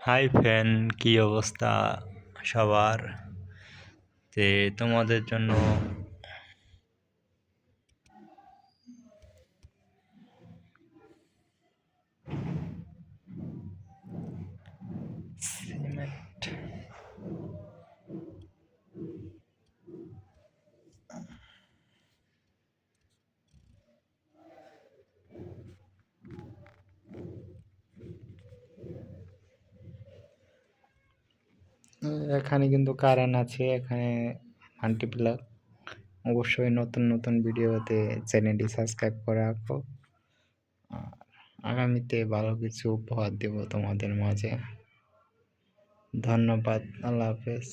Hi friend, কি অবস্থা সবার? তোমাদের জন্য সিমেন্ট এখানে কিন্তু কারেন্ট আছে, এখানে মাল্টিপ্লাগ। অবশ্যই নতুন নতুন ভিডিওতে চ্যানেলটি সাবস্ক্রাইব করে রাখো। আগামীতে ভালো কিছু উপহার দেব তোমাদের মাঝে। ধন্যবাদ, আল্লাহ হাফেজ।